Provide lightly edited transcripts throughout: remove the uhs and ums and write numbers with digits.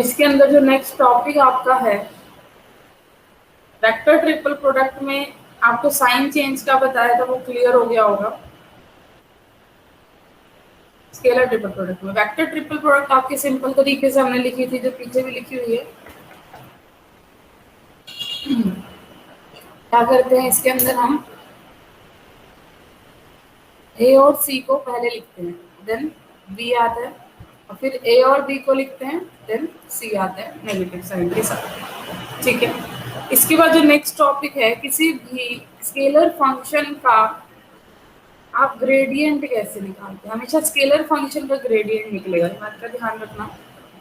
इसके अंदर जो नेक्स्ट टॉपिक आपका है वेक्टर ट्रिपल प्रोडक्ट में आपको साइन चेंज का बताया था, वो क्लियर हो गया होगा। स्केलर ट्रिपल प्रोडक्ट में वेक्टर ट्रिपल प्रोडक्ट आपके सिंपल तरीके से हमने लिखी थी, जो पीछे भी लिखी हुई है। क्या करते हैं इसके अंदर हम ए और सी को पहले लिखते हैं, देन बी आता है, और फिर ए और बी को लिखते हैं, देन सी आता है नेगेटिव साइन के साथ। ठीक है, इसके बाद जो नेक्स्ट टॉपिक है, किसी भी स्केलर फंक्शन का आप ग्रेडियंट कैसे निकालते हैं। हमेशा स्केलर फंक्शन का ग्रेडियंट निकलेगा, इस बात का ध्यान रखना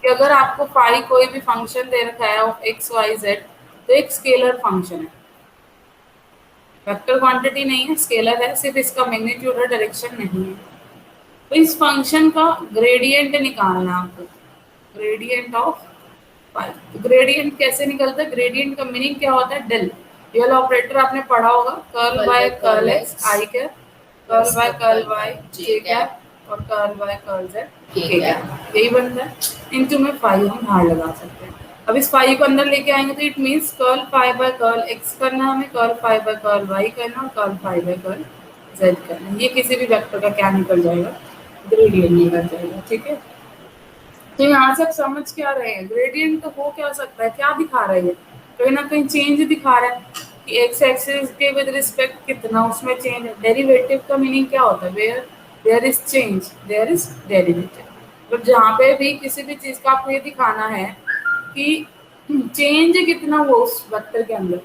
कि अगर आपको फाई कोई भी फंक्शन दे रखा है ऑफ एक्स वाई जेड, तो एक स्केलर फंक्शन है, वेक्टर क्वांटिटी नहीं है, स्केलर है, सिर्फ इसका मैग्नीट्यूड और डायरेक्शन नहीं है। तो इस फंक्शन का ग्रेडियंट निकालना आपको, ग्रेडियंट ऑफ फाई। तो ग्रेडियंट कैसे निकलता है, ग्रेडियंट का मीनिंग क्या होता है, डेल। डुअल ऑपरेटर आपने पढ़ा होगा, curl by curl X I cap, curl by curl Y J cap, और curl by curl Z K cap, यही बनता है। इनटू में फाई हम बाहर लगा सकते हैं। अब इस फाई को अंदर लेके आएंगे तो it means curl phi by curl x करना, हमें curl phi by curl y करना, और curl phi by curl z करना। ये किसी भी वेक्टर का क्या निकल जाएगा, ग्रेडियंट निकल जाएगा। ठीक है, तो यहाँ से आप समझ क्या रहे हैं, ग्रेडियंट तो हो क्या सकता है, क्या दिखा रहा है, कहीं ना कहीं चेंज दिखा रहा है कि एक्स एक्सिस के विद रिस्पेक्ट कितना उसमें चेंज है। डेरिवेटिव का मीनिंग क्या होता है, where there is change there is derivative. तो जहाँ पे भी किसी भी चीज का आपको ये दिखाना है कि चेंज कितना हो उस वेक्टर के अंदर,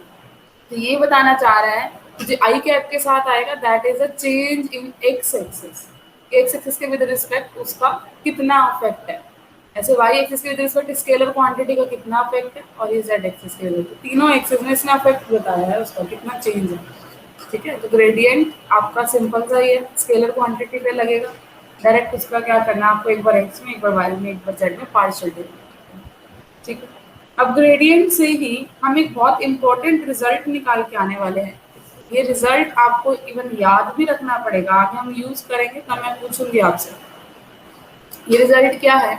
तो ये बताना चाह रहा है कि जो आई कैप के साथ आएगा that is a change in x axis, x axis के विद रिस्पेक्ट उसका कितना अफेक्ट है। ऐसे वाई एक्सिस के विद रिस्पेक्ट स्केलर क्वांटिटी का कितना अफेक्ट है, और ये जेड एक्सिस के विद, तीनों एक्सिस में इसने अफेक्ट बताया है उसका कितना चेंज है। ठीक है, तो ग्रेडियंट आपका सिंपल सा ही है, स्केलर क्वांटिटी पे लगेगा, डायरेक्ट उसका क्या करना है आपको, एक बार एक्स में, एक बार वाई में, एक बार जेड में पार्शियल डेरिवेटिव। ठीक है, अब ग्रेडियंट से ही हम एक बहुत इंपॉर्टेंट रिजल्ट निकाल के आने वाले हैं। ये रिजल्ट आपको इवन याद भी रखना पड़ेगा, आगे हम यूज करेंगे तब मैं पूछूंगी आपसे। ये रिजल्ट क्या है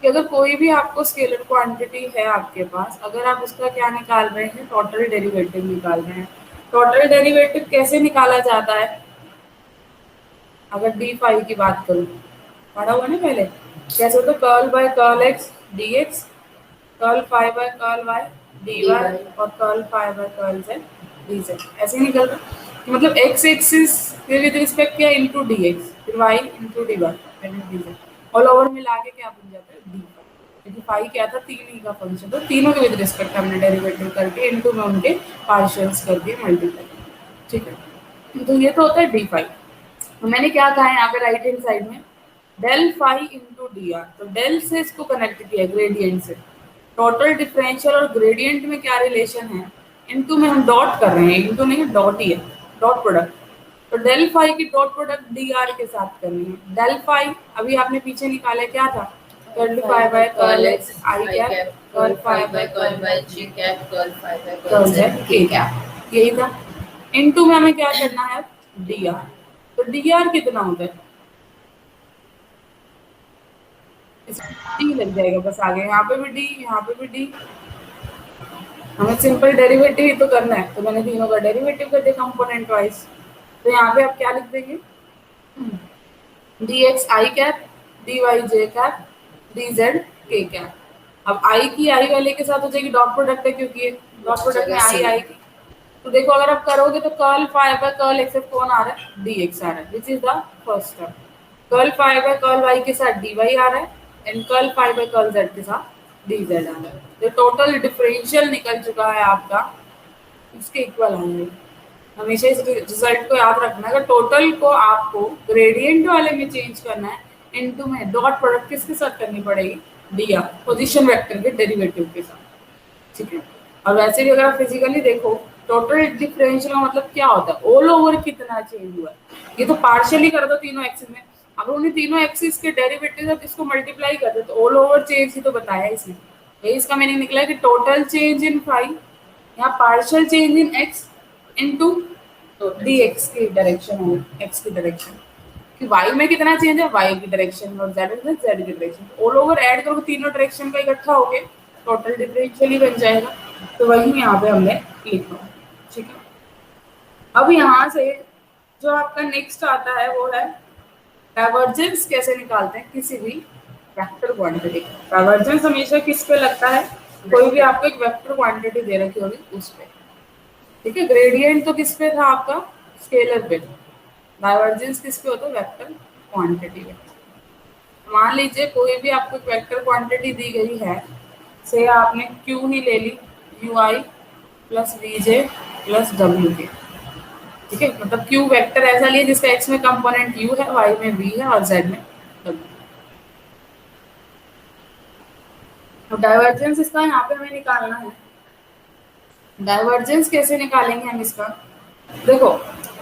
कि अगर कोई भी आपको स्केलर क्वांटिटी है आपके पास, अगर आप उसका क्या निकाल रहे हैं, टोटल डेरिवेटिव निकाल रहे हैं। टोटल डेरिवेटिव कैसे निकाला जाता है, अगर डी फाई की बात करूं, पढ़ा हुआ ना पहले, कैसे होता है, curl by curl X D X, curl phi by curl Y D Y, और curl phi by curl Z D Z. ऐसे ही निकलता है, मतलब एक्स एक्सिस विद रिस्पेक्ट किया इनटू डी एक्स, फिर वाई इनटू डी वाई, फिर D Z, all over मिला के क्या बन जाता है, डी फाई। क्योंकि फाई क्या था, तीन ही का फंक्शन, तो तीनों के विद रिस्पेक्ट हमने डेरिवेटिव करके इनटू में उनके पार्शियल्स करके मल्टीप्लाई। ठीक है, तो ये तो होता है डी फाई। तो मैंने क्या कहा है यहाँ पे राइट हैंड साइड में, del phi into d are, तो डेल से इसको कनेक्ट किया ग्रेडियंट से। टोटल डिफरेंशियल और ग्रेडियंट में क्या रिलेशन है, इनटू में हम डॉट कर रहे हैं, इनटू नहीं डॉट ही है, डॉट प्रोडक्ट। तो डेल फाई की डॉट प्रोडक्ट डी आर के साथ करनी है। डेल फाई अभी आपने पीछे निकाला क्या था, curl phi by curl X I cap, curl phi by curl Y J cap, curl phi by curl Z K cap, यही था। इनटू में हमें क्या करना है, डी आर। तो डी आर कितना होता है, डी लग जाएगा बस आगे, यहाँ पे भी डी, यहाँ पे भी डी। हमें सिंपल डेरिवेटिव ही तो करना है, तो मैंने तीनों का डेरिवेटिव कर दिया कंपोनेंट वाइज। तो यहाँ पे आप क्या लिख देंगे, D x I cap, D Y J cap, D Z K cap. अब आई की आई वाले के साथ हो जाएगी, डॉट प्रोडक्ट है क्योंकि डॉट प्रोडक्ट में आई आएगी। तो देखो अगर आप करोगे तो curl phi by curl x कौन आ रहा है, डी एक्स आ रहा है, which is the first term. Curl phi by curl y के साथ डी वाई आ रहा है, and curl phi by curl Z के साथ डी जेड आ रहा है। तो टोटल डिफरेंशियल निकल चुका है आपका, इसके इक्वल आएंगे। हमेशा इस रिजल्ट को याद रखना है, अगर टोटल को आपको ग्रेडियंट वाले में चेंज करना है, इनटू में डॉट प्रोडक्ट किसके साथ करनी पड़ेगी, डी आर, पोजीशन वेक्टर के डेरिवेटिव के साथ। ठीक है, और वैसे भी अगर आप फिजिकली देखो, टोटल डिफरेंशियल का मतलब क्या होता है, ऑल ओवर कितना चेंज हुआ है। ये तो पार्शियली कर दो तीनों एक्सिस में, अगर उन्हें तीनों एक्सिस के डेरिवेटिव से इसको मल्टीप्लाई कर दो तो ऑल ओवर चेंज ही तो बताया इसने। यही इसका मीनिंग निकला कि टोटल चेंज इन फाई, यहाँ partial change in x into D x की डायरेक्शन हो, एक्स की डायरेक्शन। कि y में कितना चेंज है, y की डायरेक्शन में, और z में z की डायरेक्शन। ऑल ओवर ऐड करो तीनों डायरेक्शन का इकट्ठा हो गया, टोटल डिफरेंशियल ही बन जाएगा। तो वही यहाँ पे हमने लिखा, ठीक है। अब यहाँ से जो आपका नेक्स्ट आता है वो है डाइवर्जेंस कैसे निकालते हैं किसी भी वेक्टर क्वांटिटी। डाइवर्जेंस हमेशा किस पे लगता है, कोई भी आपको एक वेक्टर क्वांटिटी दे रखी होगी उस पे, ठीक है। ग्रेडियंट तो किस पे था आपका, स्केलर पे। डाइवर्जेंस किस पे होता है, वेक्टर क्वांटिटी पे। मान लीजिए कोई भी आपको एक वेक्टर क्वांटिटी दी गई है, से आपने क्यू ही ले ली, U I plus V J plus W K, ठीक है। मतलब क्यू वेक्टर ऐसा लिया जिसका एक्स में कंपोनेंट यू है, वाई में वी है और जेड में डब्ल्यू। तो डाइवर्जेंस इसका यहाँ पे हमें निकालना है। डाइवर्जेंस कैसे निकालेंगे हम इसका, देखो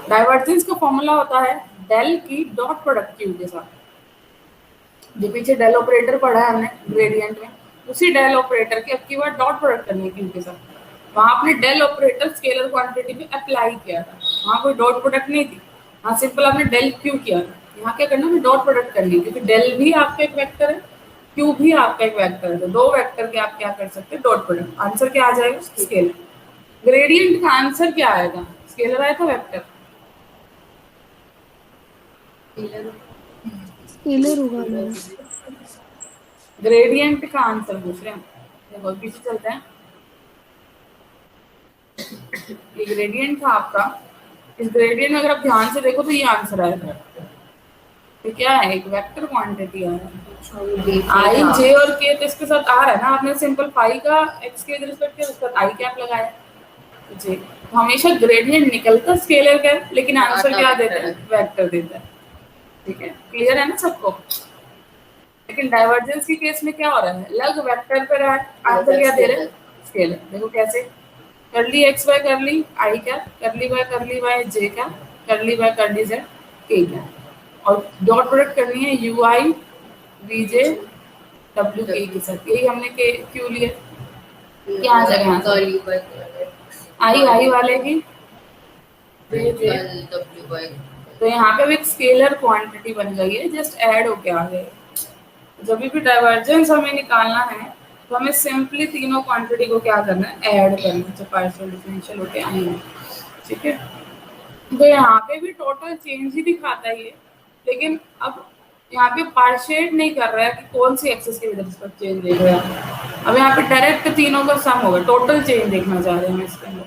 डाइवर्जेंस का फॉर्मूला होता है डेल की डॉट प्रोडक्ट क्यू के साथ। जो पीछे डेल ऑपरेटर पढ़ा है हमने ग्रेडियंट में, उसी डेल ऑपरेटर की अब की बार डॉट प्रोडक्ट करनी है क्यू के साथ। वहां आपने डेल ऑपरेटर स्केलर क्वांटिटी में अप्लाई किया था, वहां कोई डॉट प्रोडक्ट नहीं थी, वहां सिंपल आपने डेल क्यू किया था। यहाँ क्या करना है, डॉट प्रोडक्ट करनी है, क्योंकि डेल भी आपका एक वेक्टर है, क्यू भी आपका एक वेक्टर है। तो दो वेक्टर के आप क्या कर सकते हैं, डॉट प्रोडक्ट। आंसर क्या आ जाएगा, स्केलर। ग्रेडियंट का आंसर क्या आएगा, स्केलर आया था वेक्टर, स्केलर होगा मैम। ग्रेडियंट का आंसर पूछ रहे हैं, देखो पीछे चलते हैं। ये ग्रेडियंट था आपका, इस ग्रेडियंट में अगर आप ध्यान से देखो तो ये आंसर आएगा। तो क्या है, एक वेक्टर क्वांटिटी है आई जे और के, तो इसके साथ आ रहा है ना, आपने सिंपल फाई का एक्स के रिस्पेक्ट के उसके साथ आई कैप लगाया जे। तो हमेशा ग्रेडियंट निकलता स्केलर का, लेकिन आंसर क्या देता है, वेक्टर देता है, ठीक है। क्लियर है ना सबको। लेकिन डाइवर्जेंस के केस में क्या हो रहा है, लग वेक्टर पे रहा है, आंसर क्या दे रहे हैं, स्केलर। देखो कैसे, करली एक्स बाय करली आई क्या, करली बाय जे क्या, करली बाय करली जेड के क्या, और डॉट प्रोडक्ट करनी है u I we J W k के साथ। यही हमने के क्यों लिया, क्या आ जाएगा आंसर, आई वाले की जे जे, तो यहाँ पे भी एक स्केलर क्वांटिटी बन गई है, जस्ट ऐड होके आ गए। जब भी डाइवर्जेंस हमें निकालना है तो हमें सिंपली तीनों क्वांटिटी को क्या करना है, ऐड करना है, जो पार्शियल डिफरेंशियल होके आएंगे, ठीक है। तो यहाँ पे भी टोटल चेंज ही दिखाता है ये, लेकिन अब यहाँ पे पार्शिएट नहीं कर रहा है कि कौन सी एक्सेस के रिस्पेक्ट चेंज देख रहे हैं। अब यहाँ पे डायरेक्ट तीनों का सम होगा, टोटल चेंज देखना चाह रहे हैं हम इसके अंदर,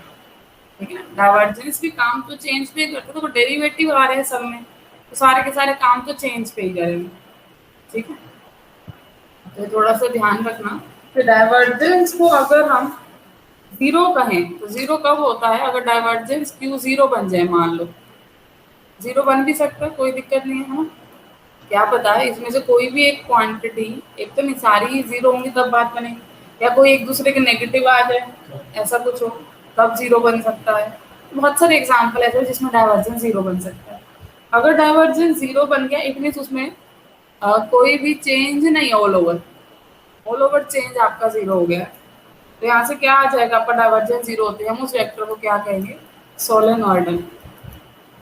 ठीक है। डाइवर्जेंस भी काम तो चेंज पे ही करते, तो डेरिवेटिव आ रहे हैं सब में, तो सारे के सारे काम तो चेंज पे ही करेंगे, ठीक है। तो थोड़ा सा ध्यान रखना कि डाइवर्जेंस को अगर हम जीरो कहें तो जीरो कब होता है, अगर डाइवर्जेंस क्यू जीरो बन जाए, मान लो जीरो बन भी सकता है, कोई दिक्कत नहीं है ना। क्या पता है इसमें से कोई भी एक क्वांटिटी, एक तो नहीं सारी ही जीरो होंगी तब बात बनेगी, या कोई एक दूसरे के नेगेटिव आ जाए, ऐसा कुछ हो तब जीरो बन सकता है। बहुत सारे एग्जाम्पल ऐसे जिसमें डाइवर्जेंस जीरो बन सकता है। अगर डाइवर्जेंस जीरो बन गया इट मीन्स उसमें कोई भी चेंज नहीं, ऑल ओवर चेंज आपका जीरो हो गया। तो यहाँ से क्या आ जाएगा, आपका डाइवर्जेंस जीरो होते हैं, हम उस वेक्टर को क्या कहेंगे, सोलेनॉइडल।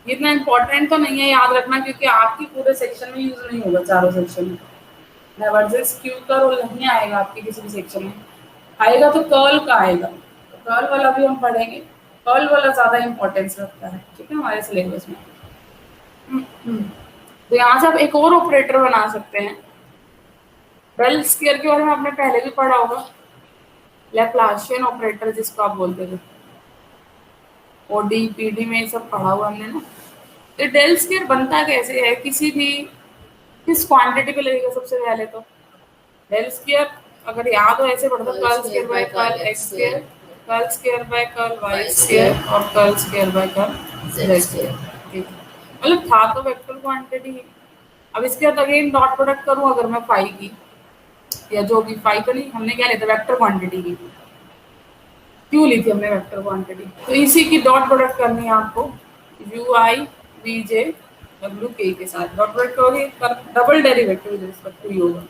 इतना इंपॉर्टेंट तो नहीं है याद रखना, क्योंकि आपकी पूरे सेक्शन में यूज नहीं होगा, चारों सेक्शन में डाइवर्जेंस क्यू का रोल नहीं आएगा आपके किसी भी सेक्शन में। आएगा तो कर्ल का आएगा, तो कर्ल वाला भी हम पढ़ेंगे, कर्ल वाला ज्यादा इंपॉर्टेंस रखता है, ठीक है, हमारे सिलेबस में। तो यहाँ से आप एक और ऑपरेटर बना सकते हैं। डेल स्क्वायर के बारे में आपने पहले भी पढ़ा होगा, लैप्लाशियन ऑपरेटर जिसको आप बोलते थे, ओडी पीडी में सब पढ़ा हुआ हमने ना। तो डेल स्क्वायर बनता कैसे है, किसी भी किस क्वांटिटी पे लगेगा सबसे पहले तो, डेल स्क्वायर अगर याद हो ऐसे पढ़ता, curl square by curl x square, curl square by curl Y square और curl square by curl Z square, ठीक है। मतलब था तो वेक्टर क्वांटिटी ही। अब इसके बाद अगेन डॉट प्रोडक्ट करूं अगर मैं फाई की, या जो भी फाई तो नहीं, हमने क्या लेता वेक्टर क्वांटिटी की, क्यों ली थी हमने वेक्टर क्वांटिटी, तो इसी की डॉट प्रोडक्ट करनी है आपको, U I we J W K साथ डॉट प्रोडक्ट करोगे, double derivative with respect to U होगा,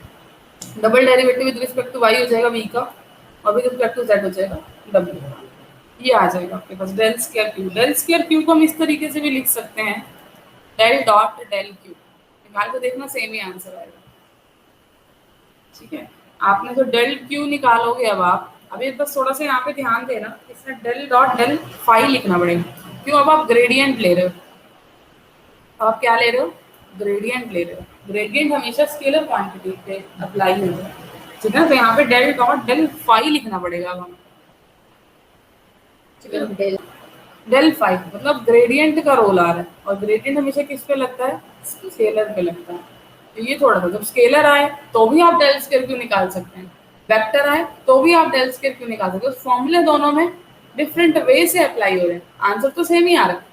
double derivative with respect to Y हो जाएगा वी का, और विद रिस्पेक्ट टू जेड हो जाएगा डब्ल्यू। ये आ जाएगा आपके पास del square Q. Del square Q को हम इस तरीके से भी लिख सकते हैं, डेल डॉट डेल क्यू, निकाल के देखना, सेम ही आंसर आएगा। ठीक है, आपने जो डेल क्यू निकालोगे, अब आप अभी बस थोड़ा सा यहाँ पे ध्यान देना, इसमें डेल डॉट डेल फाई लिखना पड़ेगा। क्यों? अब आप ग्रेडियंट ले रहे हो। अब आप क्या ले रहे हो? ग्रेडियंट ले रहे हो। ग्रेडियंट हमेशा स्केलर क्वांटिटी पे अप्लाई होता है। ठीक है, तो यहाँ पे डेल डॉट डेल फाई लिखना पड़ेगा अब हमें। ठीक है, डेल फाई मतलब ग्रेडियंट का रोल आ रहा है, और ग्रेडियंट हमेशा किस पे लगता है? स्केलर पे लगता है। तो ये थोड़ा सा, जब स्केलर आए तो भी आप डेल स्केयर क्यों निकाल सकते हैं, वेक्टर आए तो भी आप डेल स्केयर क्यों निकाल सकते हो। फॉर्मूले दोनों में डिफरेंट वे से अप्लाई हो रहे हैं, आंसर तो सेम ही आ रहा है।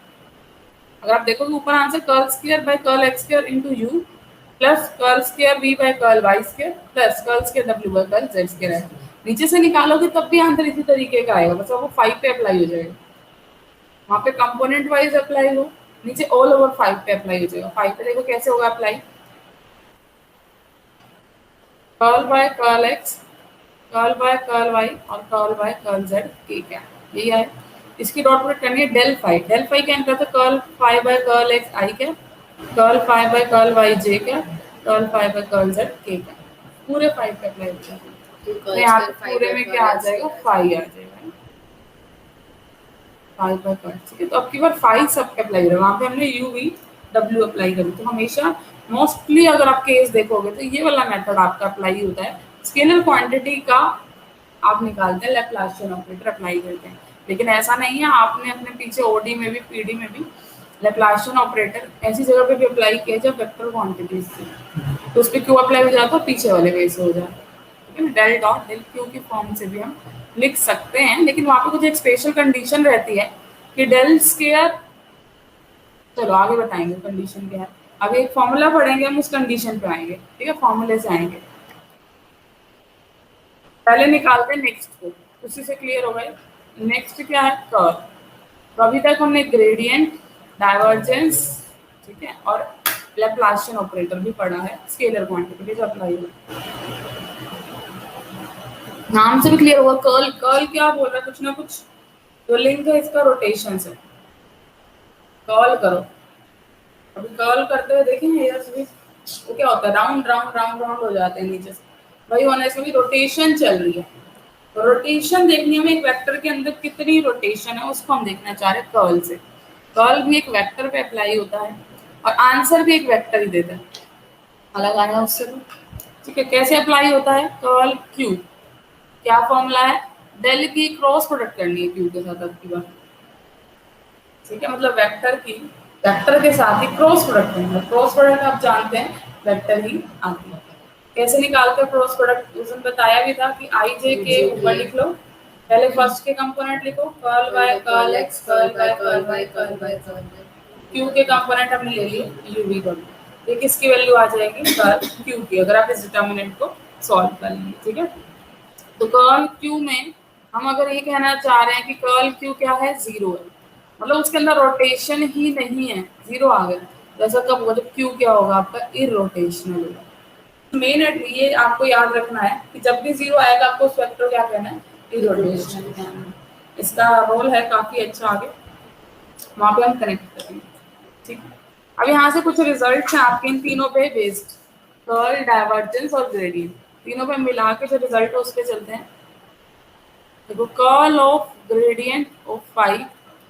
अगर आप देखोगे ऊपर answer curl square by curl x square into u plus curl square v by curl y square plus curl square w by curl z square है। नीचे से निकालोगे तब भी आंसर इसी तरीके का आएगा, बस वो 5 पे अप्लाई हो जाएगा। वहाँ पे कंपोनेंट वाइज अप्लाई हो, नीचे ऑल ओवर 5 पे अप्लाई हो जाएगा। 5 पे देखो कैसे होगा apply, curl by curl x, curl by curl y और कर्ल बाय कर्ल जेड, ठीक है यही है। इसकी डॉट प्रोडक्ट करनी है डेल फाई। डेल फाई क्या निकलता है? Curl phi by curl X I क्या, curl phi by curl Y J क्या, curl phi by curl Z K क्या। पूरे 5 पे अप्लाई हो जाएगा, तो यहाँ पे पूरे में क्या आ जाएगा? फाई आ जाएगा। 5 बाय कर्ल, ठीक है। तो अब की बार 5 सब पे अप्लाई हो रहा है, वहाँ पे हमने यू वी डब्ल्यू अप्लाई करी। तो हमेशा मोस्टली अगर आप केस देखोगे तो ये वाला मेथड आपका अप्लाई होता है। स्केलर क्वांटिटी का आप निकालते हैं, लैप्लासियन ऑपरेटर अप्लाई करते हैं। लेकिन ऐसा नहीं है, आपने अपने पीछे ओडी में भी पीडी में भी लैप्लासियन ऑपरेटर ऐसी जगह पे भी अप्लाई किया जब वेक्टर क्वांटिटीज थी, तो उस पर क्यों अप्लाई हो जाता है? पीछे वाले वे से हो जाता है। ठीक है, डेल डॉट डेल क्यू की फॉर्म से भी हम लिख सकते हैं, लेकिन वहां पे कुछ एक स्पेशल कंडीशन रहती है कि डेल स्केयर, चलो आगे बताएंगे कंडीशन क्या है। अभी एक फॉर्मूला पढ़ेंगे, हम उस कंडीशन पे आएंगे। ठीक है, फॉर्मूले से आएंगे, पहले निकालते हैं नेक्स्ट को, उसी से क्लियर हो गए। नेक्स्ट क्या है? कर्व। तो अभी तक हमने ग्रेडियंट, डाइवर्जेंस, ठीक है, और लैप्लासियन ऑपरेटर भी पढ़ा है, स्केलर क्वांटिटी भी अप्लाई हुआ। नाम से भी क्लियर होगा। कर्ल, कर्ल क्या बोल रहा है? कुछ ना कुछ जो लिंक है इसका रोटेशन से। कर्ल करो, अभी कर्ल करते हुए देखेंगे हेयर्स भी, वो क्या होता है? राउंड राउंड राउंड राउंड हो जाते हैं नीचे से, वही होना है। इसमें भी रोटेशन चल रही है, तो रोटेशन देखनी है हमें, एक वेक्टर के अंदर कितनी रोटेशन है उसको हम देखना चाह रहे हैं कर्ल से। कर्ल भी एक वेक्टर पे अप्लाई होता है और आंसर भी एक वेक्टर ही देता है, अलग आया उससे तो। ठीक है, कैसे अप्लाई होता है? कर्ल क्यू, क्या फॉर्मूला है? डेल की क्रॉस प्रोडक्ट करनी है क्यू के साथ अब की बार। ठीक है, मतलब वेक्टर की वेक्टर के साथ ही क्रॉस प्रोडक्ट करना है। क्रॉस प्रोडक्ट आप जानते हैं वेक्टर ही आती है। कैसे निकालते हैं क्रॉस प्रोडक्ट? उसने बताया भी था कि आई जे के ऊपर लिख लो, पहले फर्स्ट के कंपोनेंट लिखो, curl by curl x, curl by curl y, curl by curl z. Q के कंपोनेंट हमने ले लिए यू वी डब्ल्यू, ये किसकी वैल्यू आ जाएगी? कर्ल क्यू की, अगर आप इस डिटर्मिनेंट को सॉल्व कर लेंगे। ठीक है, तो कर्ल क्यू में हम अगर ये कहना चाह रहे हैं कि कर्ल क्यू क्या है? जीरो है, मतलब उसके अंदर रोटेशन ही नहीं है, जीरो आ गया। तो ऐसा कब होगा? जब क्यू क्या होगा? आपका इरोटेशनल होगा। मेन ये आपको याद रखना है कि जब भी जीरो आएगा आपको उस वेक्टर को क्या कहना है? इरोटेशनल कहना है। इसका रोल है काफी अच्छा, आगे वहां पे हम कनेक्ट करेंगे। ठीक है, अब यहाँ से कुछ रिजल्ट हैं आपके इन तीनों पे बेस्ड, कर्ल, डाइवर्जेंस और ग्रेडियंट, तीनों पे मिला के जो रिजल्ट है उस पे चलते हैं। देखो, curl of gradient of five,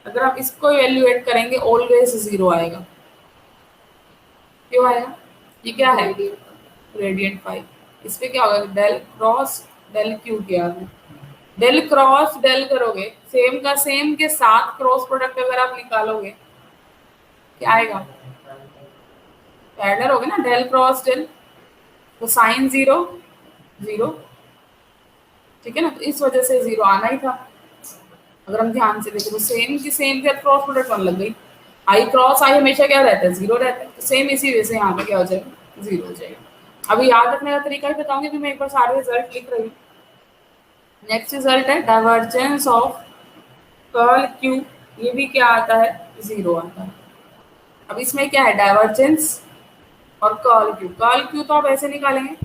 अगर आप इसको इवेल्युएट करेंगे ऑलवेज जीरो आएगा। क्यों आएगा? ये क्या है? Gradient five. इस पे क्या होगा? डेल क्रॉस डेल क्यू किया है, डेल क्रॉस डेल करोगे, सेम का सेम के साथ क्रॉस प्रोडक्ट अगर आप निकालोगे क्या आएगा? पैरेलल होगा ना, डेल क्रॉस डेल, तो साइन जीरो जीरो। ठीक है ना, तो इस वजह से जीरो आना ही था। अगर हम ध्यान से देखें तो सेम की सेम के क्रॉस प्रोडक्ट वन लग गई, आई क्रॉस आई हमेशा क्या रहता है? जीरो रहता है। तो सेम इसी वजह से यहाँ पे क्या हो जाएगा? जीरो हो जाएगा। अभी याद रखने का तरीका भी बताऊंगी, कि मैं एक बार सारे रिजल्ट लिख रही हूँ। नेक्स्ट रिजल्ट है डाइवर्जेंस ऑफ कर्ल क्यू, ये भी क्या आता है? जीरो आता है। अब इसमें क्या है? डाइवर्जेंस और कर्ल क्यू। कर्ल क्यू तो आप ऐसे निकालेंगे,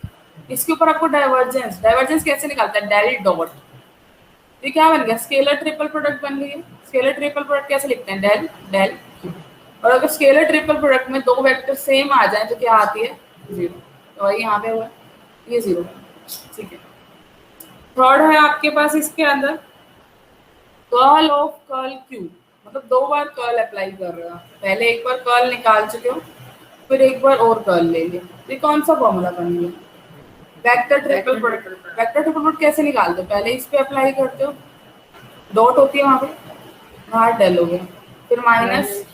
इसके ऊपर आपको डाइवर्जेंस, डाइवर्जेंस कैसे निकालता है? डेल डॉट, ये क्या बन गया? स्केलर ट्रिपल प्रोडक्ट बन गई है। स्केलर ट्रिपल प्रोडक्ट कैसे लिखते हैं? Del del q. और अगर स्केलर ट्रिपल प्रोडक्ट में दो वेक्टर सेम आ जाए तो क्या आती है? जीरो। तो वही यहाँ पे हुआ, ये जीरो। ठीक है। थर्ड है आपके पास इसके अंदर कर्ल ऑफ कर्ल क्यू, मतलब दो बार कर्ल अप्लाई कर रहे हो आप। पहले एक बार कर्ल निकाल चुके हो, फिर एक बार और कर्ल लेंगे। ये कौन सा फॉर्मूला बन गया? Vector triple product. Vector triple product कैसे निकालते हो? पहले इस पे अप्लाई करते हो, डॉट होती है वहां पे, बाहर डेल हो गया, फिर माइनस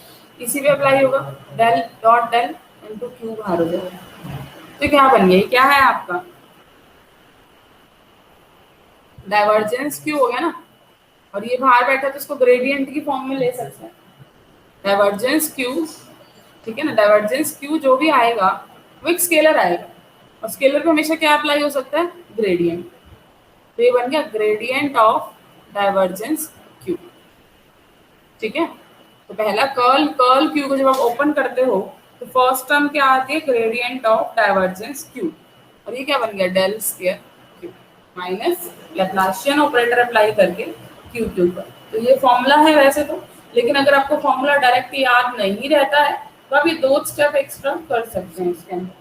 इसी पे अप्लाई होगा, del dot del into q बाहर हो जाएगा। तो क्या बन गया? ये क्या है आपका? डाइवर्जेंस क्यू हो गया ना। और ये बाहर बैठा तो इसको ग्रेडियंट की फॉर्म में ले सकते हैं, डाइवर्जेंस क्यू। ठीक है ना, डाइवर्जेंस क्यू जो भी आएगा वो एक स्केलर आएगा, और स्केलर पे हमेशा क्या अप्लाई हो सकता है? ग्रेडियंट। तो ये बन गया ग्रेडियंट ऑफ डाइवर्जेंस क्यू। ठीक है। तो पहला कर्ल कर्ल क्यू को जब आप ओपन करते हो तो फर्स्ट टर्म क्या आती है? Gradient of divergence q. और ये क्या बन गया? Del square q minus Laplacian operator apply करके क्यू क्यू पर। तो ये फॉर्मूला है वैसे तो, लेकिन अगर आपको फॉर्मूला डायरेक्ट याद नहीं रहता है तो आप ये दो स्टेप एक्स्ट्रा कर सकते हैं इसके अंदर,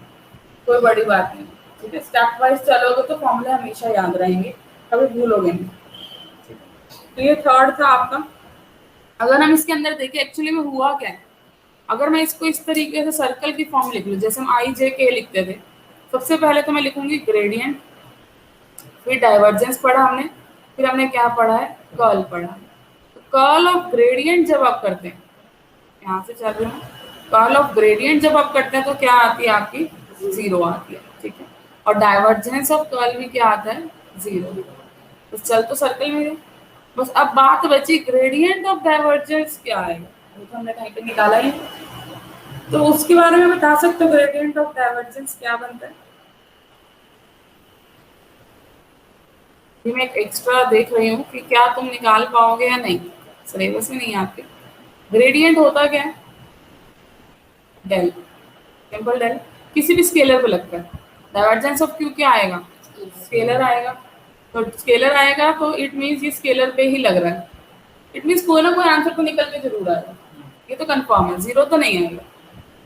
कोई बड़ी बात नहीं। ठीक है, स्टेप वाइज चलोगे तो फॉर्मूले हमेशा याद रहेंगे, कभी भूलोगे नहीं। तो ये थर्ड था आपका। अगर हम इसके अंदर देखें एक्चुअली में हुआ क्या है, अगर मैं इसको इस तरीके से सर्कल की फॉर्म लिख लूँ, जैसे हम आई जे के लिखते थे, सबसे पहले तो मैं लिखूंगी ग्रेडियंट, फिर डाइवर्जेंस पढ़ा हमने, फिर हमने क्या पढ़ा है? कर्ल पढ़ा। तो कर्ल ऑफ ग्रेडियंट जब आप करते हैं, यहाँ से चल रहे हैं, कर्ल ऑफ ग्रेडियंट जब आप करते हैं तो क्या आती है आपकी? जीरो आती है। ठीक है। और डाइवर्जेंस ऑफ कर्ल भी क्या आता है? जीरो। तो चल तो सर्कल में गए। बस अब बात बची ग्रेडियंट ऑफ डाइवर्जेंस क्या आएगा, वो तो हमने कहीं पे निकाला ही नहीं। तो उसके बारे में बता सकते हो ग्रेडियंट ऑफ डाइवर्जेंस क्या बनता है? ये मैं एक एक्स्ट्रा देख रही हूँ कि क्या तुम निकाल पाओगे या नहीं, सिलेबस में नहीं है आपके। ग्रेडियंट होता क्या है? डेल, सिंपल डेल, किसी भी स्केलर पे लगता है। डाइवर्जेंस ऑफ क्यू क्या आएगा? स्केलर आएगा। तो स्केलर आएगा तो इट मीन्स ये स्केलर पे ही लग रहा है, इट मीन्स कोई ना कोई आंसर तो निकल के जरूर आएगा, ये तो कंफर्म है, जीरो तो नहीं आएगा।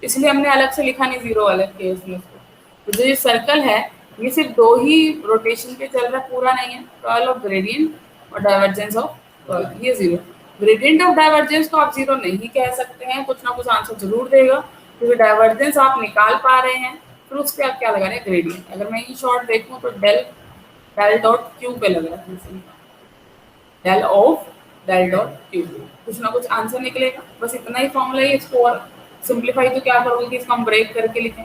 इसलिए हमने अलग से लिखा नहीं जीरो वाले केस में उसको। तो जो ये सर्कल है ये सिर्फ दो ही रोटेशन पे चल रहा है, पूरा नहीं है। कर्ल ऑफ ग्रेडियंट और डाइवर्जेंस ऑफ कर्ल, ये जीरो। ग्रेडियंट ऑफ डाइवर्जेंस को आप जीरो नहीं कह सकते हैं, कुछ ना कुछ आंसर जरूर देगा, क्योंकि डाइवर्जेंस आप निकाल पा रहे हैं, फिर उस पर आप क्या लगा रहे हैं? ग्रेडियंट। अगर मैं इन शॉर्ट देखूँ तो डेल डेल डॉट क्यू पे लग रहा है, del of del dot q, कुछ ना कुछ आंसर निकलेगा। बस इतना ही फॉर्मूला है। इसको और सिंप्लीफाई तो क्या करोगे कि इसको हम ब्रेक करके लिखें,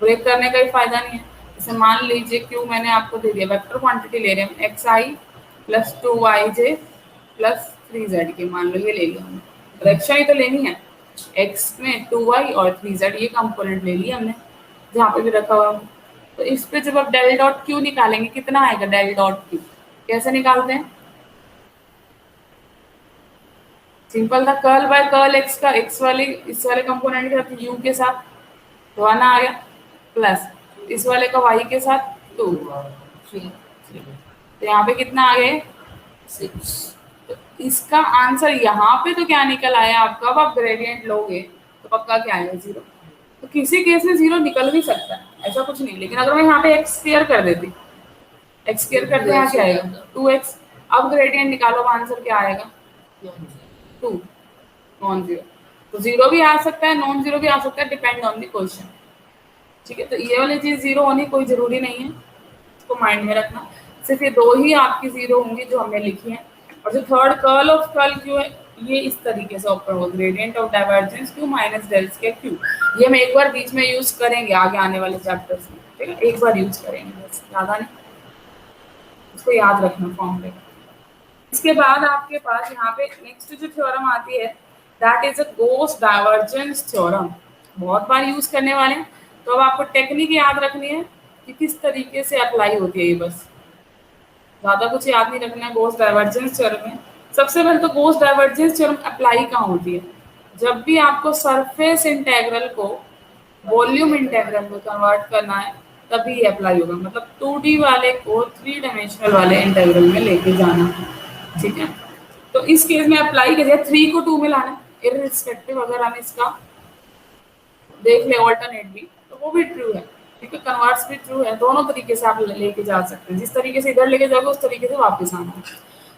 ब्रेक करने का ही फायदा नहीं है। जैसे मान लीजिए क्यू मैंने आपको दे दिया, वेक्टर क्वांटिटी ले रहे हैं एक्स आई प्लस 2yj प्लस 3z के, मान लो ये ले लिया हमने, डायरेक्शन ही तो लेनी है, x में 2y और 3z ये कंपोनेंट ले लिया हमने जहाँ पे भी रखा हुआ। तो इस पे जब आप डेल डॉट क्यू निकालेंगे कितना आएगा? डेल डॉट क्यू कैसे निकालते हैं? सिंपल था, कर्ल बाय कर्ल एक्स का, एक्स वाले इस वाले कंपोनेंट के साथ यू के साथ तो आना आ गया, प्लस इस वाले का वाई के साथ 2 3, तो यहाँ पे कितना आ गए? 6। तो इसका आंसर यहाँ पे तो क्या निकल आया आपका? अब आप ग्रेडियंट लोगे तो पक्का क्या आएगा? जीरो। तो किसी केस में जीरो निकल भी सकता है, ऐसा कुछ नहीं। लेकिन अगर मैं यहाँ पे एक्स स्क्वायर कर देती, एक्स स्क्वायर करते यहाँ क्या आएगा? 2x। अब ग्रेडियंट निकालो, आंसर क्या आएगा? 2 नॉन जीरो। तो जीरो भी आ सकता है, नॉन जीरो भी आ सकता है, डिपेंड ऑन द क्वेश्चन। ठीक है, तो ये वाली चीज जीरो होनी कोई जरूरी नहीं है, इसको माइंड में रखना। सिर्फ ये दो ही आपकी जीरो होंगी जो हमने लिखी है। और जो third curl of curl q है ये इस तरीके से ओपन होगा, gradient of divergence q minus del square q. ये हम एक बार बीच में यूज करेंगे आगे आने वाले चैप्टर्स में, ठीक है, एक बार यूज करेंगे बस, ज्यादा नहीं, इसको याद रखना फॉर्मूले। इसके बाद आपके पास यहाँ पे नेक्स्ट जो थ्योरम आती है that is a Gauss divergence theorem, बहुत बार यूज करने वाले हैं। तो अब आपको टेक्निक याद रखनी है कि किस तरीके से अप्लाई होती है ये, बस ज्यादा कुछ याद नहीं रखना है। गॉस डाइवर्जेंस थ्योरम में सबसे पहले तो गॉस डाइवर्जेंस थ्योरम अप्लाई कहाँ होती है? जब भी आपको सरफेस इंटेग्रल को वॉल्यूम इंटेग्रल में कन्वर्ट करना है तभी ये अप्लाई होगा, मतलब 2D वाले को 3 डायमेंशनल वाले इंटेग्रल में लेके जाना है। ठीक है, तो इस केस में अप्लाई करिए 3 को 2 में लाना, इररिस्पेक्टिव अगर हम इसका देख ले ऑल्टरनेट भी, तो वो भी ट्रू है, क्योंकि कन्वर्स भी ट्रू है। दोनों तरीके से आप लेके जा सकते हैं, जिस तरीके से इधर लेके जाओगे उस तरीके से वापस आना है।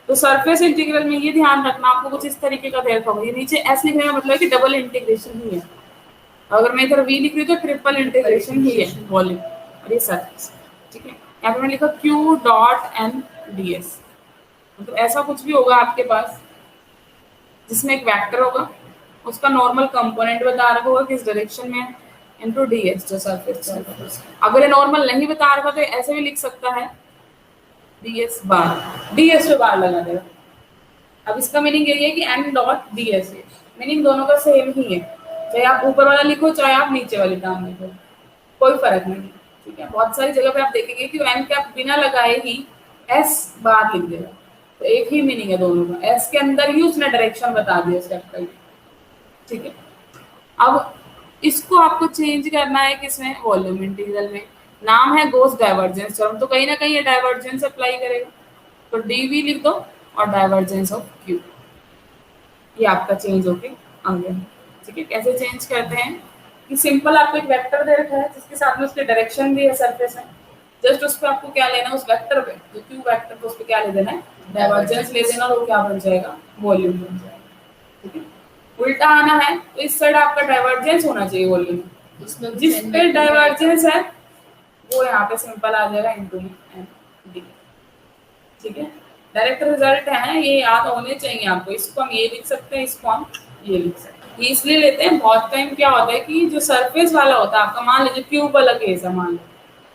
तो सरफेस इंटीग्रल में ये ध्यान रखना, आपको कुछ इस तरीके का देखा होगा, ये नीचे एस लिखने का मतलब है कि डबल इंटीग्रेशन ही है। अगर मैं इधर वी लिख रही हूँ तो ट्रिपल इंटीग्रेशन ही है वॉल्यूम और ये सरफेस। ठीक है, यहाँ पे मैंने लिखा q dot n d s, मतलब ऐसा कुछ भी होगा आपके पास जिसमें एक वेक्टर होगा, उसका नॉर्मल कंपोनेंट बता रखा होगा किस डायरेक्शन में है, इनटू डीएस जो सरफेस। अगर ये नॉर्मल नहीं बता रखा तो ऐसे भी लिख सकता है डीएस बार, डीएस पे बार लगा देगा। अब इसका मीनिंग यही है कि एन डॉट डीएस है, मीनिंग दोनों का सेम ही है, चाहे आप ऊपर वाला लिखो चाहे आप नीचे वाली टर्म लिखो, कोई फर्क नहीं। ठीक है, बहुत सारी जगह पे आप देखेंगे कि एन कैप बिना लगाए ही एस बार लिख देगा, तो एक ही मीनिंग है दोनों का, एस के अंदर ही उसने डायरेक्शन बता दिया स्टेप का। ठीक है, अब इसको आपको चेंज करना है किसमें, वॉल्यूम इंटीग्रल में। नाम है गॉस डाइवर्जेंस थ्योरम, तो कहीं ना कहीं ये डाइवर्जेंस अप्लाई करेगा, तो डीवी लिख दो और डाइवर्जेंस ऑफ क्यू, ये आपका चेंज होके आ गया। ठीक है, कैसे चेंज करते हैं कि सिंपल आपको एक वेक्टर दे रखा है जिसके साथ में उसकी डायरेक्शन भी है सरफेस है, जस्ट उस पर आपको क्या लेना है, उस वेक्टर पे जो क्यू वेक्टर को उस पर क्या ले देना है, डाइवर्जेंस ले देना, और वो क्या बन जाएगा, वॉल्यूम बन जाएगा। ठीक है, उल्टा आना है तो इस साइड आपका डाइवर्जेंस होना चाहिए वॉल्यूम, जिस पे डाइवर्जेंस है वो यहाँ पे सिंपल आ जाएगा इनटू एन डी। ठीक है, डायरेक्ट रिजल्ट है, ये याद होने चाहिए आपको, इसको हम ये लिख सकते हैं, इसको हम ये लिख सकते हैं। ये इसलिए लेते हैं, बहुत टाइम क्या होता है कि जो सरफेस वाला होता है आपका, मान लीजिए क्यूब वाला केस है, मान लो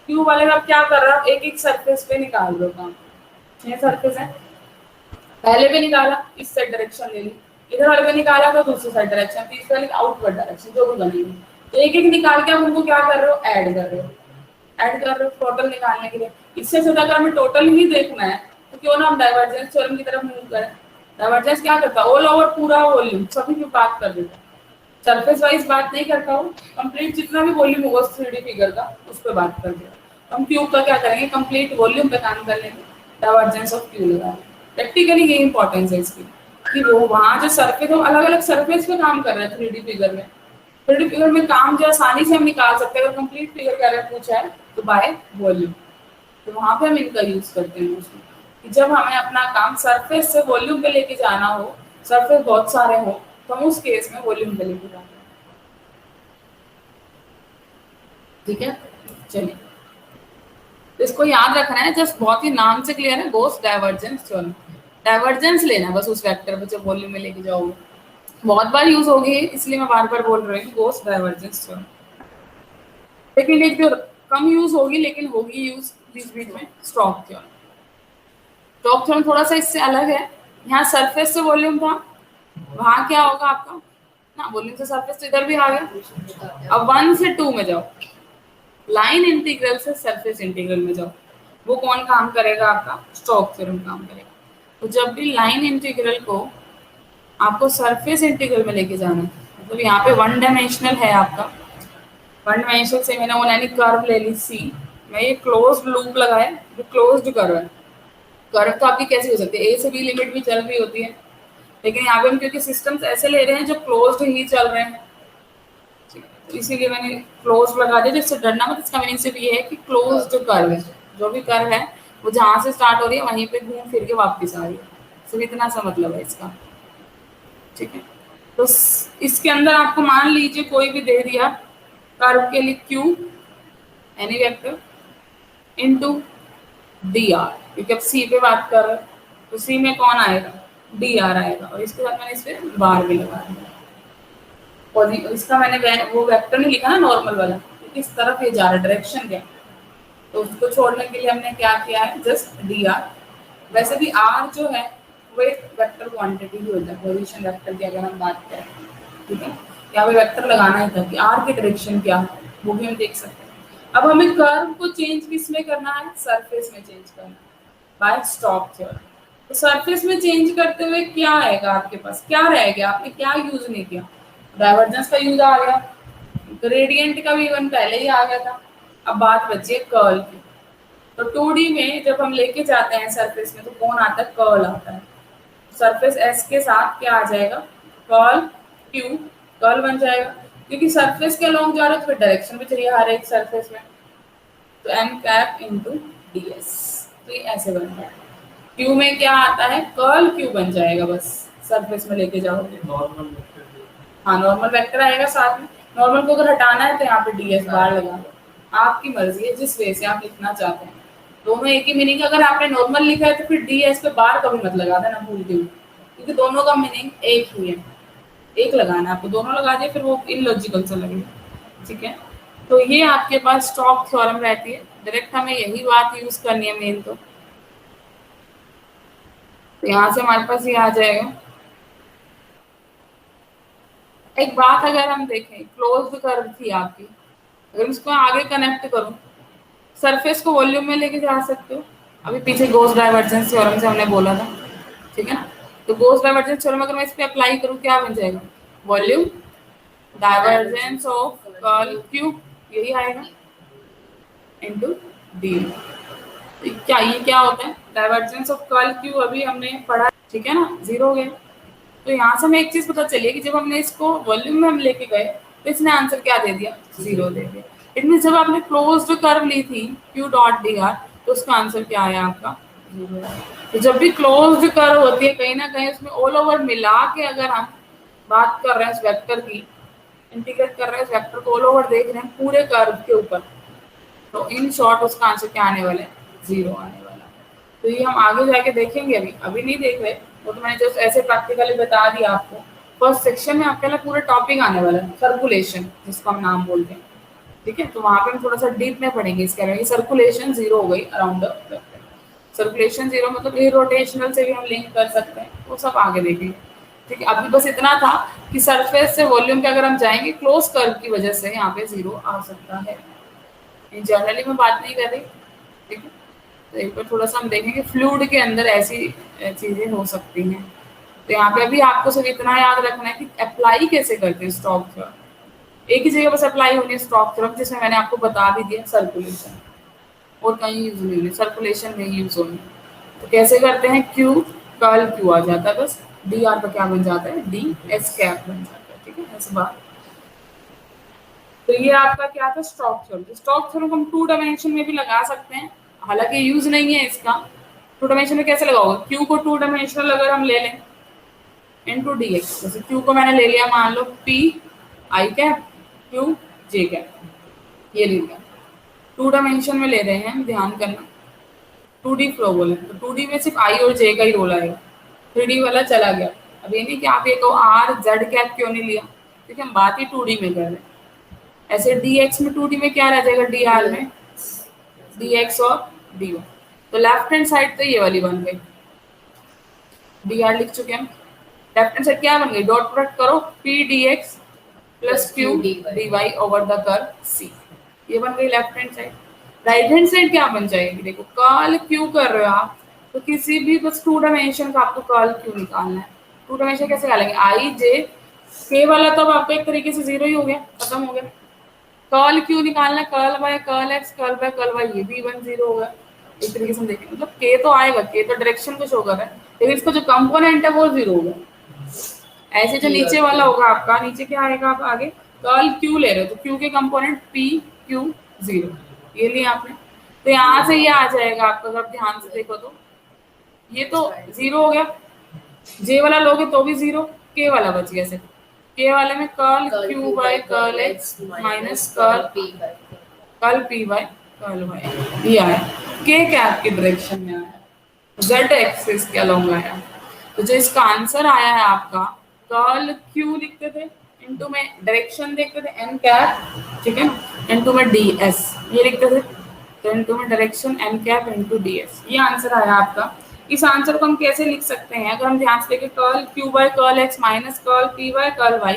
क्यूब वाले का आप क्या कर रहे हो, एक एक सरफेस पे निकाल दो काम, 6 सरफेस है, पहले भी निकाला इस साइड डायरेक्शन ले ली, इधर वाले पे निकाला तो दूसरी साइड डायरेक्शन, तीसरे वाले आउटवर्ड डायरेक्शन, जो भी बनेगी, तो एक एक निकाल के आप उनको क्या कर रहे हो, ऐड कर रहे हो, ऐड कर रहे हो टोटल निकालने के लिए। इससे ज्यादा अगर हमें टोटल ही देखना है तो क्यों ना हम डाइवर्जेंस थ्योरम की तरफ मूव करें। डाइवर्जेंस क्या करता है, ऑल ओवर पूरा वॉल्यूम सभी की बात कर देता है, सरफेस वाइज बात नहीं करता हूँ, कंप्लीट जितना भी वॉल्यूम होगा उस 3D फिगर का उस पर बात कर देगा। हम क्यूब का क्या करेंगे, कंप्लीट वॉल्यूम पे काम कर लेंगे, डाइवर्जेंस ऑफ क्यू लगा। प्रैक्टिकली ये इंपॉर्टेंस है इसकी कि वो वहाँ जो सरफेस है अलग अलग सरफेस पे काम कर रहे हैं 3D फिगर में। 3D फिगर में काम जो आसानी से हम निकाल सकते हैं, अगर कंप्लीट फिगर का अगर पूछा है तो बाय वॉल्यूम, तो वहां पे हम इनका यूज करते हैं उसमें कि जब हमें अपना काम सरफेस से वॉल्यूम पे लेके जाना हो, सरफेस बहुत सारे हो, तो हम उस केस में वॉल्यूम पे लेके जाते हैं। ठीक है, चलिए, तो इसको याद रखना है, जस्ट बहुत ही नाम से क्लियर है, गॉस डाइवर्जेंस थ्योरम, डाइवर्जेंस लेना है बस उस वेक्टर पे जब वॉल्यूम में लेके जाओगे, बहुत बार यूज होगी इसलिए मैं बार बार बोल रही हूँ गॉस डाइवर्जेंस थ्योरम। लेकिन एक जो कम यूज होगी लेकिन होगी यूज बीच बीच में, स्टोक्स थ्योरम। स्टोक्स थ्योरम थोड़ा सा इससे अलग है, यहाँ सरफेस से वॉल्यूम था, वहां क्या होगा आपका ना, वॉल्यूम से सरफेस तो इधर भी आ गया। अब 1 से 2 में जाओ, लाइन इंटीग्रल से सरफेस इंटीग्रल में जाओ, वो कौन काम करेगा, आपका स्टोक्स थ्योरम काम करेगा। तो जब भी लाइन इंटीग्रल को आपको सरफेस इंटीग्रल में लेके जाना है, मतलब यहाँ पे 1 डायमेंशनल है आपका, 1 डायमेंशनल से मैंने वन कर्व ले ली सी, मैं ये क्लोज्ड लूप लगाया, जो क्लोज्ड कर्व है, कर्व तो आपकी कैसी हो सकती है, ए से बी लिमिट भी चल रही होती है, लेकिन यहाँ पे हम क्योंकि सिस्टम्स ऐसे ले रहे हैं जो क्लोज्ड ही चल रहे हैं, तो इसीलिए मैंने क्लोज लगा दिया, जिससे डरना मत। इसका मीनिंग सिर्फ ये है कि क्लोज जो कर्व है, जो भी कर्व है वो जहां से स्टार्ट हो रही है वहीं पे घूम फिर के वापस आ रही है, सिर्फ इतना सा मतलब है इसका। ठीक है, तो इसके अंदर आपको मान लीजिए कोई भी दे दिया कर्व के लिए Q any vector into D R, क्योंकि अब सी पे बात कर रहे हैं तो सी में कौन आएगा, डी आर आएगा, और इसके साथ मैंने इस पे बार भी लगा दिया, और इसका मैंने वो वेक्टर नहीं लिखा ना नॉर्मल वाला, किस तरफ ये जा रहा है, डायरेक्शन क्या, तो उसको छोड़ने के लिए हमने क्या किया है, जस्ट डी आर। वैसे भी आर जो है वो एक वेक्टर क्वांटिटी ही होता है, पोजीशन वेक्टर की अगर हम बात करें। ठीक है, यहाँ पे वेक्टर लगाना है था कि आर की डायरेक्शन क्या है, वो भी हम देख सकते हैं। अब हमें कर्व को चेंज किस में करना है, सरफेस में चेंज करना है बाय स्टोक्स थ्योरम। तो सरफेस में चेंज करते हुए क्या आएगा आपके पास, क्या रह गया, आपने क्या यूज नहीं किया, डाइवर्जेंस का यूज आ गया, ग्रेडियंट का भी इवन पहले ही आ गया था, अब बात बची है कर्ल की। तो 2D में जब हम लेके जाते हैं सरफेस में तो कौन आता है, कर्ल आता है, सरफेस एस के साथ क्या आ जाएगा, कर्ल क्यू, कर्ल बन जाएगा। क्योंकि सरफेस के अलॉन्ग जा रहे हो तो फिर डायरेक्शन भी चाहिए हर एक सरफेस में, तो n cap into d s, तो ये ऐसे बनता है। क्यू में क्या आता है, कर्ल क्यू बन जाएगा बस, सरफेस में लेके जाओगे नॉर्मल, हाँ नॉर्मल वेक्टर आएगा साथ में। नॉर्मल को अगर हटाना है तो यहाँ पे डी एस बार लगा दो, आपकी मर्जी है जिस वे से आप लिखना चाहते हैं। दोनों एक ही मीनिंग, अगर आपने नॉर्मल लिखा है तो फिर डी एस पे बार कभी मत लगा देना भूल के, क्योंकि दोनों का मीनिंग एक ही है, एक लगाना है आपको, दोनों लगा दिए फिर वो इलॉजिकल सा लगेगा। ठीक है, तो ये आपके पास स्टॉक थ्योरम रहती है, डायरेक्ट हमें यही बात यूज करनी है मेन। तो यहाँ से हमारे पास ये आ जाएगा। एक बात अगर हम देखें, क्लोज्ड कर्व थी आपकी, अगर इसको आगे कनेक्ट करूं, सरफेस को वॉल्यूम में लेके जा सकते हो, अभी पीछे गॉस डाइवर्जेंस थ्योरम से हमने बोला था, ठीक है ना। तो गॉस डाइवर्जेंस थ्योरम अगर मैं इस पे अप्लाई करूं क्या बन जाएगा, volume divergence of curl cube, यही आएगा इनटू डी। क्या ये क्या होता है, डाइवर्जेंस ऑफ कर्ल क्यूब अभी हमने पढ़ा, ठीक है ना, जीरो हो गया। तो यहाँ से हमें एक चीज पता चली कि जब हमने इसको वॉल्यूम में हम लेके गए तो इसने आंसर क्या दे दिया, जीरो दे दिया। इट मीन जब आपने क्लोज्ड कर्व ली थी क्यू डॉट डी आर, तो उसका आंसर क्या आया आपका, जीरो। तो जब भी क्लोज्ड कर्व होती है कहीं ना कहीं उसमें ऑल ओवर मिला के अगर हम बात कर रहे हैं इस वेक्टर की, इंटीग्रेट कर रहे हैं इस वेक्टर को, ऑल ओवर देख रहे हैं पूरे कर्व के ऊपर, तो इन शॉर्ट उसका आंसर क्या आने वाला है, जीरो आने वाला है। तो ये हम आगे जाके देखेंगे, अभी अभी नहीं देख रहे, वो तो मैंने जस्ट ऐसे प्रैक्टिकली बता दिया आपको। फर्स्ट सेक्शन में आपके लिए पूरा टॉपिक आने वाला है सर्कुलेशन, जिसको हम नाम बोलते हैं, ठीक है। तो वहां पे हम थोड़ा सा डीप में पढ़ेंगे इसके बारे में, सर्कुलेशन जीरो हो गई around the vector, circulation zero मतलब इरोटेशनल से भी हम लिंक कर सकते हैं, वो सब आगे देखेंगे। ठीक है, अभी बस इतना था कि सरफेस से वॉल्यूम पे अगर हम जाएंगे क्लोज कर्व की वजह से यहाँ पे जीरो आ सकता है, जनरली मैं बात नहीं कर रही, ठीक है। तो एक बार थोड़ा सा हम देखेंगे फ्लूइड के अंदर ऐसी चीजें हो सकती हैं। तो यहाँ पे भी आपको सिर्फ इतना याद रखना है कि अप्लाई कैसे करते हैं स्टॉक थ्योरम, एक ही जगह बस अप्लाई होनी है स्टॉक थ्योरम, जिसमें मैंने आपको बता भी दिया सर्कुलेशन, और कहीं यूज नहीं है, सर्कुलेशन में यूज होनी। तो कैसे करते हैं, क्यू कर्ल क्यू आ जाता है बस, डी आर का क्या बन जाता है, डी एस कैप बन जाता है, ठीक है ऐसे बात। तो ये आपका क्या था, स्टॉक थ्योरम। स्टॉक थ्योरम हम टू डायमेंशन में भी लगा सकते हैं, हालांकि यूज नहीं है इसका। टू डायमेंशन में कैसे लगाओगे, क्यू को टू डायमेंशनल अगर हम ले लें इनटू डी एक्स, जैसे क्यू को मैंने ले लिया मान लो P I cap Q J cap, ये ले लिया, टू डायमेंशन में ले रहे हैं हम, ध्यान करना। टू डी फ्लो बोले तो टू डी में सिर्फ आई और जे का ही रोल आएगा, थ्री डी वाला चला गया। अब ये नहीं कि आप ये कहो आर जेड कैप क्यों नहीं लिया, क्योंकि हम बात ही टू डी में कर रहे हैं। ऐसे डी एक्स में टू डी में क्या रह जाएगा, डी आर में डी एक्स और डी वाई, तो लेफ्ट हैंड साइड तो ये वाली बन गई, डी आर लिख चुके हम। लेफ्ट हैंड साइड क्या बन गई, डॉट प्रोडक्ट करो P D x plus Q D Y over the curve C, ये बन गई left hand side. Right hand side क्या बन जाएगी, देखो कर्ल क्यू कर रहे हो आप, तो किसी भी बस टू डायमेंशन का आपको कर्ल क्यू निकालना है। टू डायमेंशन कैसे निकालेंगे, आई जे के वाला तो अब आपको एक तरीके से जीरो ही हो गया, खत्म हो गया। कर्ल क्यू निकालना, curl by curl x, curl by curl y, ये भी इवन जीरो होगा। एक तरीके से देखें मतलब के तो आएगा, के तो डायरेक्शन को शो कर रहा है, लेकिन इसका जो कंपोनेंट है वो जीरो होगा। ऐसे जो नीचे वाला होगा आपका, नीचे क्या आएगा, आप आगे कर्ल क्यू ले रहे हो तो क्यू के कंपोनेंट पी क्यू जीरो, ये लिया आपने। तो यहाँ से ये आ जाएगा आपका, अगर ध्यान से देखो तो ये तो जीरो हो गया, जे वाला लोगे तो भी जीरो, के वाला बच गया सिर्फ, के वाले में curl Q by curl x minus curl P by curl y, ये आया के कैप की डायरेक्शन में आया, जेड एक्सिस के अलोंग आया। तो जो इसका आंसर आया है आपका, कर्ल क्यू लिखते थे, इनटू में डायरेक्शन देखते थे एन कैप, ठीक है, इनटू में डी एस ये लिखते थे, तो इनटू में direction n cap into d s, ये आंसर आया आपका। इस आंसर को हम कैसे लिख सकते हैं, अगर हम ध्यान से देखें, curl Q by curl x minus curl P by curl Y,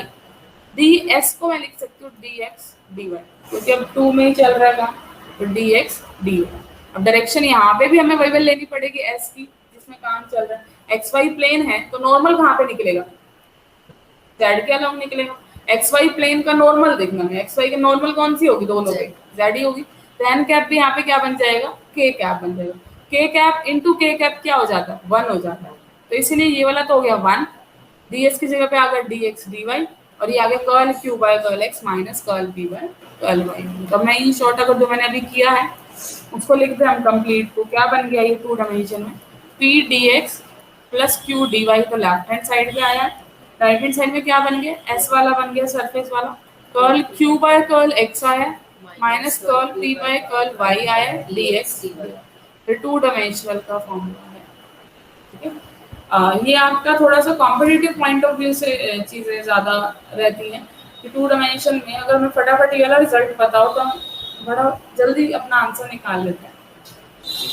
d s को मैं लिख सकती हूँ डी एक्स डी वाई, क्योंकि अब टू में ही चल रहा है काम, तो डी एक्स डी वाई। अब डायरेक्शन यहाँ पे भी हमें वही वही लेनी पड़ेगी एस की, जिसमें काम चल रहा है, एक्स वाई प्लेन है तो नॉर्मल कहाँ पे निकलेगा, जेड के अलोंग निकलेगा। एक्स वाई प्लेन का नॉर्मल देखना है, एक्स वाई की नॉर्मल कौन सी होगी, दोनों पे जेड ही होगी। तो एन कैप भी यहाँ पे क्या बन जाएगा, के कैप बन जाएगा, के कैप इंटू के कैप क्या हो जाता है, वन हो जाता है। तो इसीलिए ये वाला तो हो गया वन, डी एस की जगह पे आ गया डी एक्स डी वाई, और ये आगे curl Q by curl x minus curl P by curl y. तो मैं इन शॉर्ट अगर जो मैंने अभी किया है उसको लिख दें हम कंप्लीट, तो क्या बन गया ये टू डायमेंशन में p D x plus Q D y, तो लेफ्ट हैंड साइड पे आया, राइट हैंड साइड में क्या बन गया एस वाला बन गया सरफेस वाला, curl Q by curl X आया minus curl P by curl Y आया डी एक्स, ये टू डायमेंशनल का फॉर्मूला है। ठीक है, ये आपका थोड़ा सा कॉम्पिटिटिव पॉइंट ऑफ व्यू से चीज़ें ज़्यादा रहती हैं कि टू डायमेंशन में अगर मैं फटाफट ये वाला रिजल्ट बताऊँ तो हम बड़ा जल्दी अपना आंसर निकाल लेते हैं।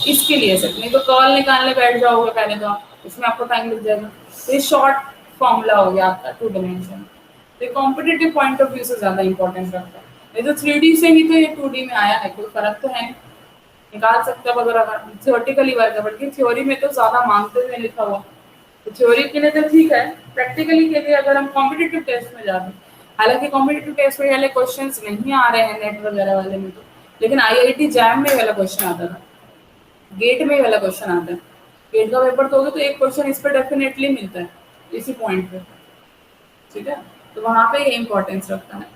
इसके लिए सिर्फ, नहीं तो कर्ल निकालने बैठ जाओगे पहले तो आप, उसमें आपको टाइम लग जाएगा। तो ये शॉर्ट फॉर्मूला हो गया आपका टू डायमेंशन। तो ये कॉम्पिटिटिव पॉइंट ऑफ व्यू से ज़्यादा इंपॉर्टेंस रखता है, नहीं तो 3D से ही तो ये 2D में आया है, कोई फर्क तो है नहीं, निकाल सकते हो अगर थियोरटिकली वर्क है, बल्कि थ्योरी में तो ज़्यादा मांगते हुए लिखा हुआ, तो थ्योरी के लिए तो ठीक है, प्रैक्टिकली के लिए अगर हम कॉम्पिटिटिव टेस्ट में जाते हैं, हालांकि कॉम्पिटिटिव टेस्ट में वाले क्वेश्चंस नहीं आ रहे हैं नेट वगैरह वाले में तो, लेकिन आईआईटी जैम में वाला क्वेश्चन आता था, गेट में वाला क्वेश्चन आता है, गेट का पेपर दोगे तो एक क्वेश्चन इस पर डेफिनेटली मिलता है इसी पॉइंट पे। ठीक है, तो वहां पे ये इंपॉर्टेंस रखता है।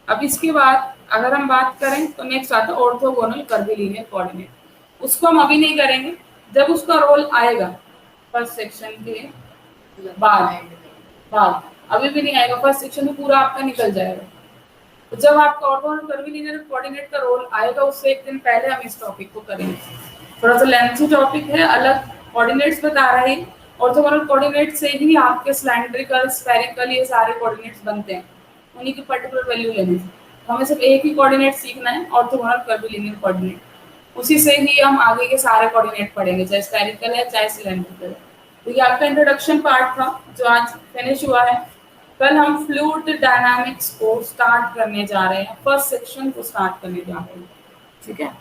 अब इसके बाद अगर हम बात करें तो नेक्स्ट आता है ऑर्थोगोनल कर्वीलिनियर कोऑर्डिनेट, उसको हम अभी नहीं करेंगे, जब उसका रोल आएगा फर्स्ट सेक्शन के बाद, बाद अभी भी नहीं आएगा, फर्स्ट सेक्शन में पूरा आपका निकल जाएगा। तो जब आपका ऑर्थोगोनल कर्वीलिनियर कोऑर्डिनेट का रोल आएगा उससे एक दिन पहले हम इस टॉपिक को करेंगे, थोड़ा सा लेंथी टॉपिक है, अलग कोऑर्डिनेट्स बता रहा है। ऑर्थोगोनल कोऑर्डिनेट से ही आपके सिलेंड्रिकल स्फेरिकल ये सारे कोऑर्डिनेट्स बनते हैं, उन्हीं की पर्टिकुलर वैल्यू लेने से। तो हमें सिर्फ एक ही कोऑर्डिनेट सीखना है, ऑर्थोगोनल कर्वीलिनियर कोऑर्डिनेट, उसी से ही हम आगे के सारे कोऑर्डिनेट पढ़ेंगे, चाहे स्फेरिकल है चाहे सिलेंड्रिकल है। तो ये आपका इंट्रोडक्शन पार्ट था जो आज फिनिश हुआ है। कल हम फ्लूइड डायनामिक्स को स्टार्ट करने जा रहे हैं, फर्स्ट सेक्शन को स्टार्ट करने जा रहे हैं। ठीक है।